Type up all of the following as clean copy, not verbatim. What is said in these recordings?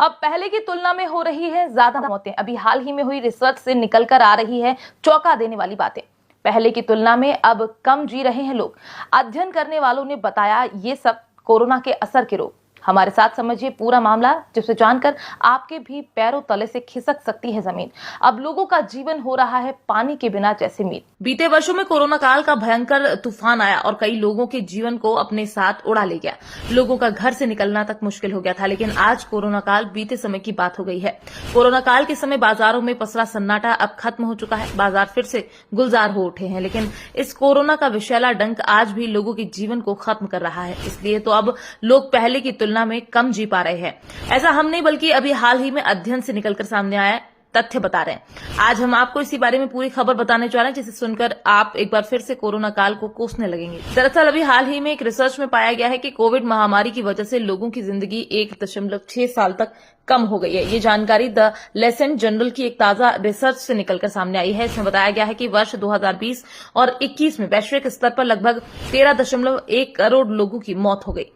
अब पहले की तुलना में हो रही है ज्यादा मौतें। अभी हाल ही में हुई रिसर्च से निकलकर आ रही है चौंका देने वाली बातें। पहले की तुलना में अब कम जी रहे हैं लोग। अध्ययन करने वालों ने बताया ये सब कोरोना के असर के रोग। हमारे साथ समझिए पूरा मामला, जिसे जानकर आपके भी पैरों तले से खिसक सकती है जमीन। अब लोगों का जीवन हो रहा है पानी के बिना जैसे मीत। बीते वर्षों में कोरोना काल का भयंकर तूफान आया और कई लोगों के जीवन को अपने साथ उड़ा ले गया। लोगों का घर से निकलना तक मुश्किल हो गया था, लेकिन आज कोरोना काल बीते समय की बात हो गई है। कोरोना काल के समय बाजारों में पसरा सन्नाटा अब खत्म हो चुका है। बाजार फिर से गुलजार हो उठे हैं, लेकिन इस कोरोना का विषैला डंक आज भी लोगों के जीवन को खत्म कर रहा है। इसलिए तो अब लोग पहले की तुलना में कम जी पा रहे हैं। ऐसा हम नहीं, बल्कि अभी हाल ही में अध्ययन से निकलकर सामने आया तथ्य बता रहे हैं। आज हम आपको इसी बारे में पूरी खबर बताने जा रहे हैं, जिसे सुनकर आप एक बार फिर से कोरोना काल को कोसने लगेंगे। दरअसल अभी हाल ही में एक रिसर्च में पाया गया है कि कोविड महामारी की वजह से लोगों की जिंदगी 1.6 साल तक कम हो गई है। ये जानकारी द लेसन जर्नल की एक ताजा रिसर्च से निकलकर सामने आई है। इसमें बताया गया है कि वर्ष 2020 और 21 में वैश्विक स्तर पर लगभग 13.1 करोड़ लोगों की मौत हो गई,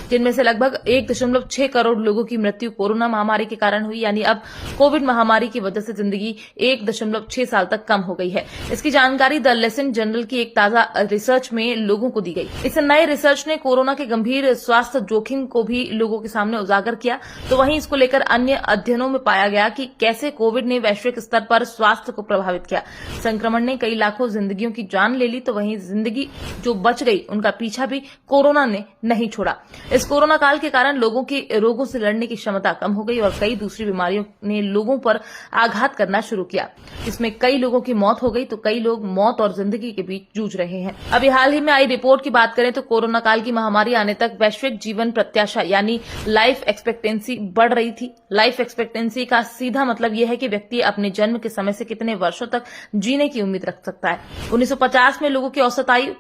जिनमें से लगभग 1.6 करोड़ लोगों की मृत्यु कोरोना महामारी के कारण हुई। यानी अब कोविड महामारी की वजह से जिंदगी 1.6 साल तक कम हो गई है। इसकी जानकारी द लेसन जर्नल की एक ताजा रिसर्च में लोगों को दी गई। इस नए रिसर्च ने कोरोना के गंभीर स्वास्थ्य जोखिम को भी लोगों के सामने उजागर किया। तो वहीं इसको लेकर अन्य अध्ययनों में पाया गया कि कैसे कोविड ने वैश्विक स्तर पर स्वास्थ्य को प्रभावित किया। संक्रमण ने कई लाखों जिंदगियों की जान ले ली, तो वहीं जिंदगी जो बच गई उनका पीछा भी कोरोना ने नहीं छोड़ा। इस कोरोना काल के कारण लोगों की रोगों से लड़ने की क्षमता कम हो गई और कई दूसरी बीमारियों ने लोगों पर आघात करना शुरू किया। इसमें कई लोगों की मौत हो गई, तो कई लोग मौत और जिंदगी के बीच जूझ रहे हैं। अभी हाल ही में आई रिपोर्ट की बात करें तो कोरोना काल की महामारी आने तक वैश्विक जीवन प्रत्याशा यानी लाइफ एक्सपेक्टेंसी बढ़ रही थी। लाइफ एक्सपेक्टेंसी का सीधा मतलब यह है कि व्यक्ति अपने जन्म के समय से कितने वर्षों तक जीने की उम्मीद रख सकता है। 1950 में लोगों की औसत आयु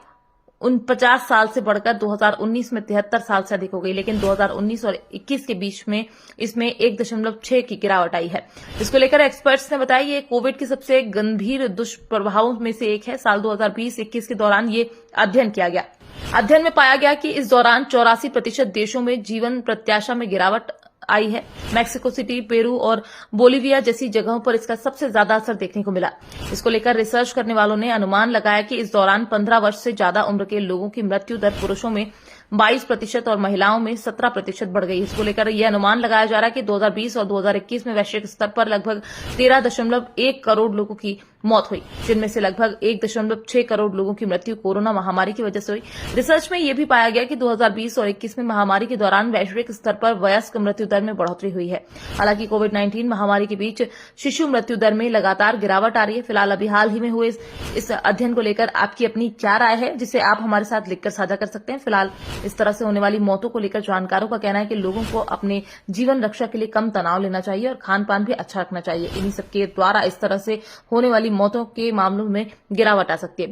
49 साल से बढ़कर 2019 में 73 साल से अधिक हो गई, लेकिन 2019 और 21 के बीच में इसमें 1.6 की गिरावट आई है। इसको लेकर एक्सपर्ट्स ने बताया ये कोविड के सबसे गंभीर दुष्प्रभावों में से एक है। साल 2020-21 के दौरान ये अध्ययन किया गया। अध्ययन में पाया गया कि इस दौरान 84% देशों में जीवन प्रत्याशा में गिरावट आई है। मैक्सिको सिटी, पेरू और बोलिविया जैसी जगहों पर इसका सबसे ज्यादा असर देखने को मिला। इसको लेकर रिसर्च करने वालों ने अनुमान लगाया कि इस दौरान 15 वर्ष से ज्यादा उम्र के लोगों की मृत्यु दर पुरुषों में 22% और महिलाओं में 17% बढ़ गई। इसको लेकर यह अनुमान लगाया जा रहा है कि 2020 और 2021 में वैश्विक स्तर पर लगभग 13.1 करोड़ लोगों की मौत हुई, जिनमें से लगभग 1.6 करोड़ लोगों की मृत्यु कोरोना महामारी की वजह से हुई। रिसर्च में यह भी पाया गया कि 2020 और 21 में महामारी के दौरान वैश्विक स्तर पर वयस्क मृत्यु दर में बढ़ोतरी हुई है। हालांकि कोविड-19 महामारी के बीच शिशु मृत्यु दर में लगातार गिरावट आ रही है। फिलहाल अभी हाल ही में हुए इस अध्ययन को लेकर आपकी अपनी क्या राय है, जिसे आप हमारे साथ लिखकर साझा कर सकते हैं। फिलहाल इस तरह से होने वाली मौतों को लेकर जानकारों का कहना है कि लोगों को अपने जीवन रक्षा के लिए कम तनाव लेना चाहिए और खान पान भी अच्छा रखना चाहिए। इन्हीं सबके द्वारा इस तरह से होने वाली मौतों के मामलों में गिरावट आ सकती है।